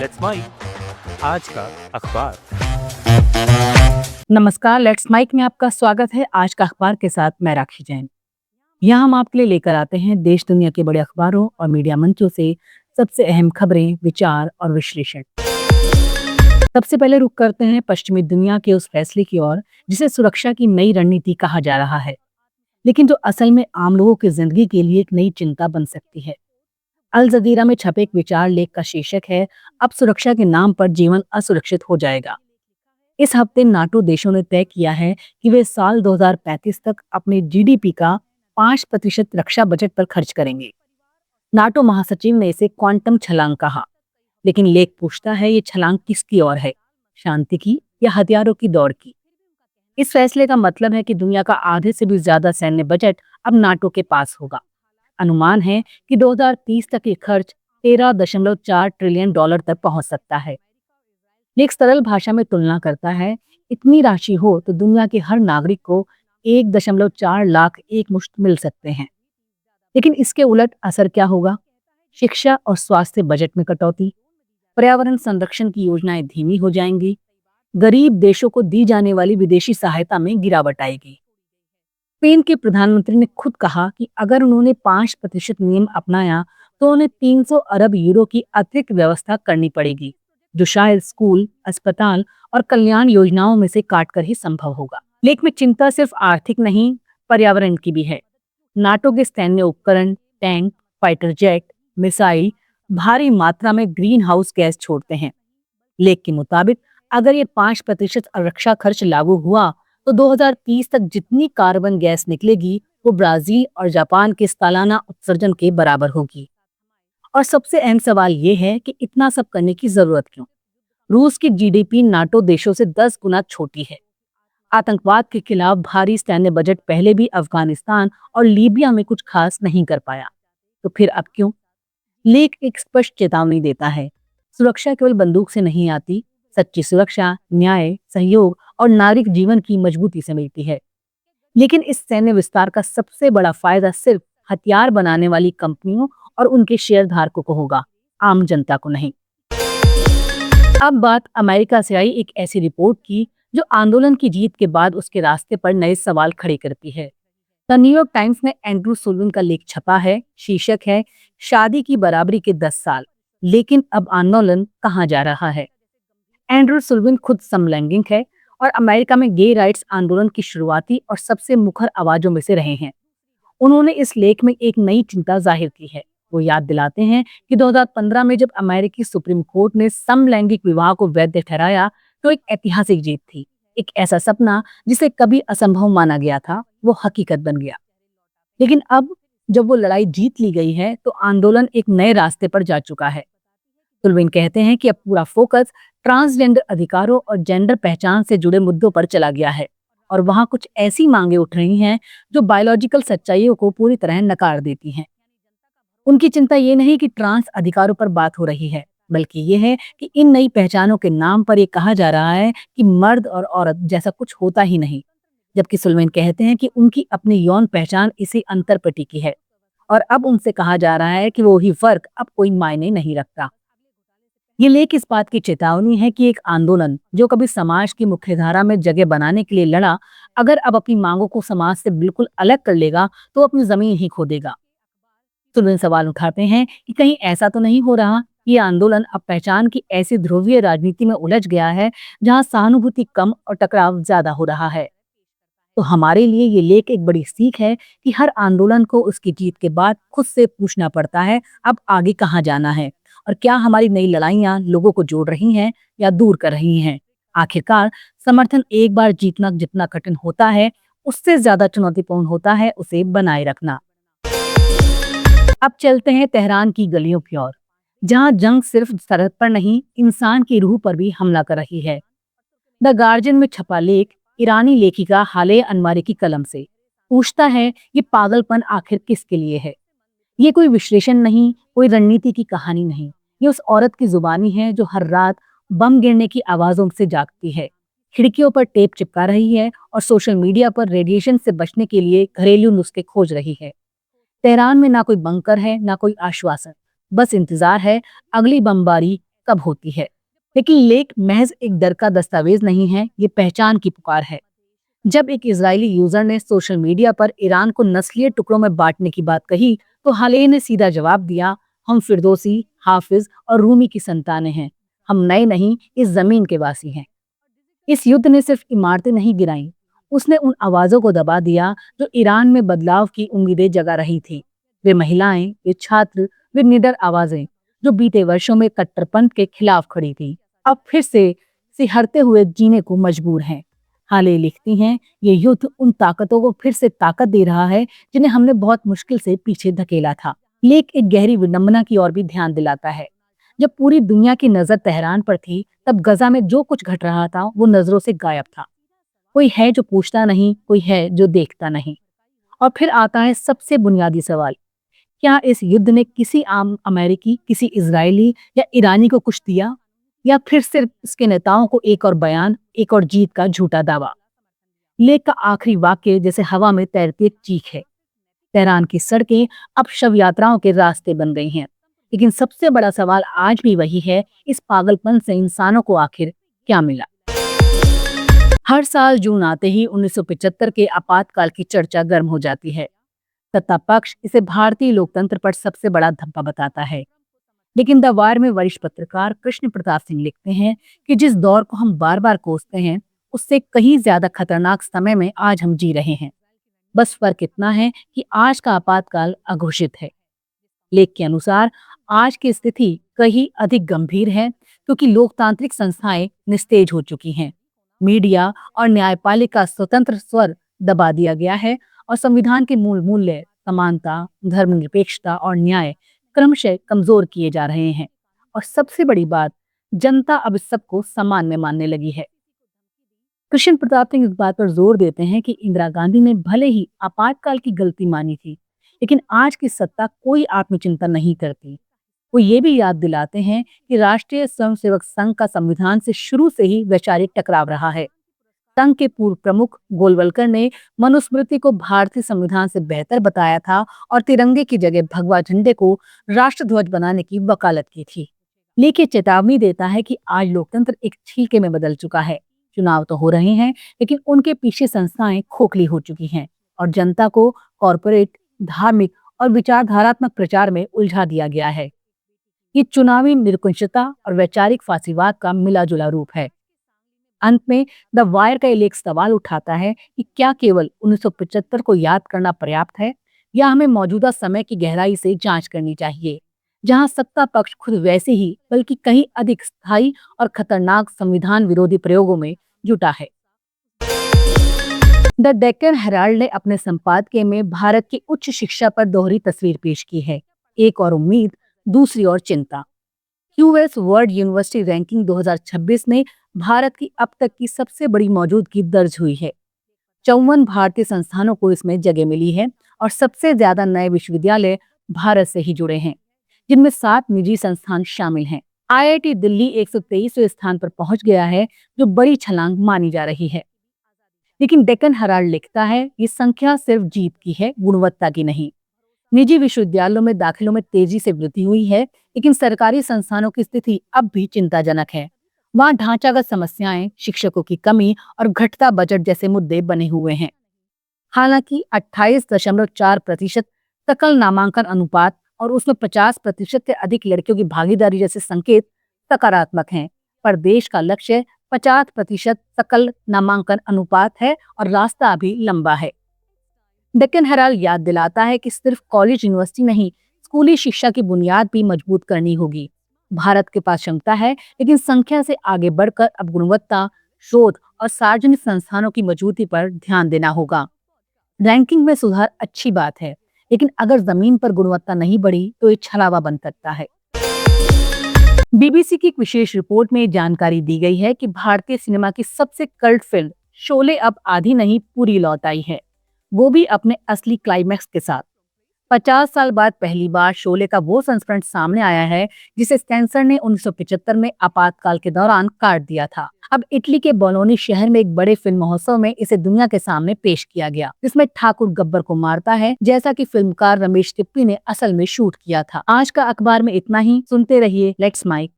Let's mic आज का अखबार। नमस्कार, लेट्स माइक में आपका स्वागत है। आज का अखबार के साथ मैं राखी जैन। यहाँ हम आपके लिए लेकर आते हैं देश दुनिया के बड़े अखबारों और मीडिया मंचों से सबसे अहम खबरें, विचार और विश्लेषण। सबसे पहले रुख करते हैं पश्चिमी दुनिया के उस फैसले की ओर जिसे सुरक्षा की नई रणनीति कहा जा रहा है, लेकिन जो असल में आम लोगों की जिंदगी के लिए एक नई चिंता बन सकती है। अल जजीरा में छपे एक विचार लेख का शीर्षक है, अब सुरक्षा के नाम पर जीवन असुरक्षित हो जाएगा। इस हफ्ते नाटो देशों ने तय किया है कि वे साल 2035 तक अपने जीडीपी का 5% रक्षा बजट पर खर्च करेंगे। नाटो महासचिव ने इसे क्वांटम छलांग कहा, लेकिन लेख पूछता है ये छलांग किसकी ओर है, शांति की या हथियारों की दौड़ की। इस फैसले का मतलब है कि दुनिया का आधे से भी ज्यादा सैन्य बजट अब नाटो के पास होगा। अनुमान है कि 2030 तक ये खर्च 13.4 ट्रिलियन डॉलर तक पहुंच सकता है। एक सरल भाषा में तुलना करता है, इतनी राशि हो तो दुनिया के हर नागरिक को 1.4 लाख एक मुश्त मिल सकते हैं। लेकिन इसके उलट असर क्या होगा? शिक्षा और स्वास्थ्य बजट में कटौती, पर्यावरण संरक्षण की योजनाएं धीमी हो जाएंगी, गरीब देशों को दी जाने वाली विदेशी सहायता में गिरावट आएगी। स्पेन के प्रधानमंत्री ने खुद कहा कि अगर उन्होंने 5% नियम अपनाया तो उन्हें 300 अरब यूरो की अतिरिक्त व्यवस्था करनी पड़ेगी, जो शायद स्कूल, अस्पताल और कल्याण योजनाओं में से काटकर ही संभव होगा। लेख में चिंता सिर्फ आर्थिक नहीं, पर्यावरण की भी है। नाटो के सैन्य उपकरण, टैंक, फाइटर जेट, मिसाइल भारी मात्रा में ग्रीन हाउस गैस छोड़ते हैं। लेख के मुताबिक अगर ये 5% रक्षा खर्च लागू हुआ तो 2030 तक जितनी कार्बन गैस निकलेगी वो ब्राजील और जापान के सालाना उत्सर्जन के बराबर होगी। और सबसे अहम सवाल ये है कि इतना सब करने की जरूरत क्यों? रूस की जीडीपी नाटो देशों से 10 गुना छोटी है। आतंकवाद के खिलाफ भारी सैन्य बजट पहले भी अफगानिस्तान और लीबिया में कुछ खास नहीं कर पाया, तो फिर अब क्यों? लेख एक स्पष्ट चेतावनी देता है, सुरक्षा केवल बंदूक से नहीं आती, सच्ची सुरक्षा न्याय, सहयोग और नागरिक जीवन की मजबूती से मिलती है। लेकिन इस सैन्य विस्तार का सबसे बड़ा फायदा सिर्फ हथियार बनाने वाली कंपनियों और उनके शेयरधारकों को होगा, आम जनता को नहीं। अब बात अमेरिका से आई एक ऐसी रिपोर्ट की जो आंदोलन की जीत के बाद उसके रास्ते पर नए सवाल खड़े करती है। द न्यूयॉर्क टाइम्स में एंड्रू सुल्लिवन का लेख छपा है, शीर्षक है, शादी की बराबरी के 10 साल, लेकिन अब आंदोलन कहाँ जा रहा है। एंड्रू सुल्लिवन खुद समलैंगिक है और अमेरिका में गे राइट्स आंदोलन की शुरुआती और सबसे मुखर आवाजों में से रहे हैं। उन्होंने इस लेख में एक नई चिंता जाहिर की है। वो याद दिलाते हैं कि 2015 में जब अमेरिकी सुप्रीम कोर्ट ने समलैंगिक विवाह को वैध ठहराया तो एक ऐतिहासिक जीत थी। एक ऐसा सपना जिसे कभी असंभव माना गया था, वो हकीकत बन गया। लेकिन अब जब वो लड़ाई जीत ली गई है तो आंदोलन एक नए रास्ते पर जा चुका है। सुल्लिवन कहते हैं कि अब पूरा फोकस ट्रांसजेंडर अधिकारों और जेंडर पहचान से जुड़े मुद्दों पर चला गया है और वहां कुछ ऐसी मांगे उठ रही हैं जो बायोलॉजिकल सच्चाइयों को पूरी तरह नकार देती हैं। उनकी चिंता ये नहीं कि ट्रांस अधिकारों पर बात हो रही है, बल्कि ये है कि इन नई पहचानों के नाम पर ये कहा जा रहा है कि मर्द और औरत जैसा कुछ होता ही नहीं, जबकि सुल्लिवन कहते हैं कि उनकी अपनी यौन पहचान इसी अंतर पर टिकी है और अब उनसे कहा जा रहा है कि वो ही फर्क अब कोई मायने नहीं रखता। ये लेख इस बात की चेतावनी है कि एक आंदोलन जो कभी समाज की मुख्यधारा में जगह बनाने के लिए लड़ा, अगर अब अपनी मांगों को समाज से बिल्कुल अलग कर लेगा तो अपनी जमीन ही खो देगा। सुल्लिवन सवाल उठाते हैं कि कहीं ऐसा तो नहीं हो रहा कि ये आंदोलन अब पहचान की ऐसी ध्रुवीय राजनीति में उलझ गया है जहां सहानुभूति कम और टकराव ज्यादा हो रहा है। तो हमारे लिए ये लेख एक बड़ी सीख है कि हर आंदोलन को उसकी जीत के बाद खुद से पूछना पड़ता है, अब आगे कहाँ जाना है और क्या हमारी नई लड़ाइयां लोगों को जोड़ रही हैं या दूर कर रही हैं। आखिरकार समर्थन एक बार जीतना जितना कठिन होता है, उससे ज्यादा चुनौतीपूर्ण होता है उसे बनाए रखना। अब चलते हैं तेहरान की गलियों की ओर, जहां जंग सिर्फ सरहद पर नहीं, इंसान की रूह पर भी हमला कर रही है। द गार्जियन में छपा लेख ईरानी लेखिका हाले अनवारी की कलम से पूछता है, ये पागलपन आखिर किसके लिए है। ये कोई विश्लेषण नहीं, कोई रणनीति की कहानी नहीं, ये उस औरत की जुबानी है जो हर रात बम गिरने की आवाजों से जागती है, खिड़कियों पर टेप चिपका रही है और सोशल मीडिया पर रेडिएशन से बचने के लिए घरेलू नुस्खे खोज रही है। तेहरान में ना कोई बंकर है, ना कोई आश्वासन, बस इंतजार है अगली बमबारी कब होती है। लेकिन लेख महज एक डर का दस्तावेज नहीं है, ये पहचान की पुकार है। जब एक इजरायली यूजर ने सोशल मीडिया पर ईरान को नस्लीय टुकड़ों में बांटने की बात कही, तो हाले ने सीधा जवाब दिया, हम फिरदौसी, हाफिज और रूमी की संतानें हैं। हम नए नहीं, इस जमीन के वासी हैं। इस युद्ध ने सिर्फ इमारतें नहीं गिराई, उसने उन आवाजों को दबा दिया जो ईरान में बदलाव की उम्मीदें जगा रही थी। वे महिलाएं, वे छात्र, वे निडर आवाजें जो बीते वर्षों में कट्टरपंथ के खिलाफ खड़ी थी, अब फिर से सिहरते हुए जीने को मजबूर हैं। हाले लिखती हैं, ये युद्ध उन ताकतों को फिर से ताकत दे रहा है जिन्हें हमने बहुत मुश्किल से पीछे धकेला था। लेख एक गहरी विडंबना की ओर भी ध्यान दिलाता है। जब पूरी दुनिया की नजर तेहरान पर थी, तब गजा में जो कुछ घट रहा था वो नजरों से गायब था। कोई है जो पूछता नहीं, कोई है जो देखता नहीं। और फिर आता है सबसे बुनियादी सवाल, क्या इस युद्ध ने किसी आम अमेरिकी, किसी इजरायली या ईरानी को कुछ दिया, या फिर सिर्फ इसके नेताओं को एक और बयान, एक और जीत का झूठा दावा। लेख का आखिरी वाक्य जैसे हवा में तैरती एक चीख है। तेहरान की सड़कें अब शव यात्राओं के रास्ते बन गई हैं, लेकिन सबसे बड़ा सवाल आज भी वही है, इस पागलपन से इंसानों को आखिर क्या मिला। हर साल जून आते ही 1975 के आपातकाल की चर्चा गर्म हो जाती है। सत्ता पक्ष इसे भारतीय लोकतंत्र पर सबसे बड़ा धब्बा बताता है, लेकिन द वायर में वरिष्ठ पत्रकार कृष्ण प्रताप सिंह लिखते हैं कि जिस दौर को हम बार बार कोसते हैं, उससे कहीं ज्यादा खतरनाक समय में आज हम जी रहे हैं। बस फर्क इतना है कि आज का आपातकाल अघोषित है। लेख के अनुसार आज की स्थिति कहीं अधिक गंभीर है, क्योंकि लोकतांत्रिक संस्थाएं निस्तेज हो चुकी हैं। मीडिया और न्यायपालिका स्वतंत्र स्वर दबा दिया गया है और संविधान के मूल मूल्य समानता, धर्मनिरपेक्षता और न्याय क्रमशः कमजोर किए जा रहे हैं। और सबसे बड़ी बात, जनता अब इस सबको सामान्य मानने लगी है। कृष्ण प्रताप सिंह इस बात पर जोर देते हैं कि इंदिरा गांधी ने भले ही आपातकाल की गलती मानी थी, लेकिन आज की सत्ता कोई आत्मचिंतन नहीं करती। वो ये भी याद दिलाते हैं कि राष्ट्रीय स्वयंसेवक संघ का संविधान से शुरू से ही वैचारिक टकराव रहा है। संघ के पूर्व प्रमुख गोलवलकर ने मनुस्मृति को भारतीय संविधान से बेहतर बताया था और तिरंगे की जगह भगवा झंडे को राष्ट्रध्वज बनाने की वकालत की थी। लेकिन चेतावनी देता है कि आज लोकतंत्र एक छीके में बदल चुका है। चुनाव तो हो रहे हैं, लेकिन उनके पीछे संस्थाएं खोखली हो चुकी हैं और जनता को कॉरपोरेट, धार्मिक और विचारधारात्मक प्रचार में उलझा दिया गया है। ये चुनावी निरंकुशता और वैचारिक फांसीवाद का मिला जुला रूप है। अंत में द वायर का एक सवाल उठाता है कि क्या केवल 1975 को याद करना पर्याप्त है, या हमें मौजूदा समय की गहराई से जांच करनी चाहिए, जहां सत्ता पक्ष खुद वैसे ही बल्कि कहीं अधिक स्थायी और खतरनाक संविधान विरोधी प्रयोगों में जुटा है। द डेक्कन हेराल्ड ने अपने संपादकीय में भारत की उच्च शिक्षा पर दोहरी तस्वीर पेश की है, एक और उम्मीद, दूसरी ओर चिंता। यूएस वर्ल्ड यूनिवर्सिटी रैंकिंग 2026 में भारत की अब तक की सबसे बड़ी मौजूदगी दर्ज हुई है। 54 भारतीय संस्थानों को इसमें जगह मिली है और सबसे ज्यादा नए विश्वविद्यालय भारत से ही जुड़े हैं, जिनमें 7 निजी संस्थान शामिल हैं। आईआईटी दिल्ली 123वें स्थान पर पहुंच गया है, जो बड़ी छलांग मानी जा रही है। लेकिन डेक्कन हेराल्ड लिखता है, ये संख्या सिर्फ जीत की है, गुणवत्ता की नहीं। निजी विश्वविद्यालयों में दाखिलों में तेजी से वृद्धि हुई है, लेकिन सरकारी संस्थानों की स्थिति अब भी चिंताजनक है। वहां ढांचागत समस्याएं, शिक्षकों की कमी और घटता बजट जैसे मुद्दे बने हुए हैं। हालांकि 28.4% सकल नामांकन अनुपात और उसमें 50% से अधिक लड़कियों की भागीदारी जैसे संकेत सकारात्मक हैं, पर देश का लक्ष्य 50% सकल नामांकन अनुपात है और रास्ता अभी लंबा है। डेक्कन हेराल्ड याद दिलाता है कि सिर्फ कॉलेज यूनिवर्सिटी नहीं, स्कूली शिक्षा की बुनियाद भी मजबूत करनी होगी। भारत के पास क्षमता है, लेकिन संख्या से आगे बढ़कर अब गुणवत्ता, शोध और सार्वजनिक संस्थानों की मजबूती पर ध्यान देना होगा। रैंकिंग में सुधार अच्छी बात है, लेकिन अगर जमीन पर गुणवत्ता नहीं बढ़ी तो ये छलावा बन सकता है। बीबीसी की एक विशेष रिपोर्ट में जानकारी दी गई है कि भारतीय सिनेमा की सबसे कल्ट फिल्म शोले अब आधी नहीं पूरी लौट आई है, वो भी अपने असली क्लाइमैक्स के साथ। 50 साल बाद पहली बार शोले का वो संस्करण सामने आया है जिसे सेंसर ने 1975 में आपातकाल के दौरान काट दिया था। अब इटली के बोलोनी शहर में एक बड़े फिल्म महोत्सव में इसे दुनिया के सामने पेश किया गया, जिसमें ठाकुर गब्बर को मारता है, जैसा कि फिल्मकार रमेश तिप्पी ने असल में शूट किया था। आज का अखबार में इतना ही। सुनते रहिए लेट्स माइक।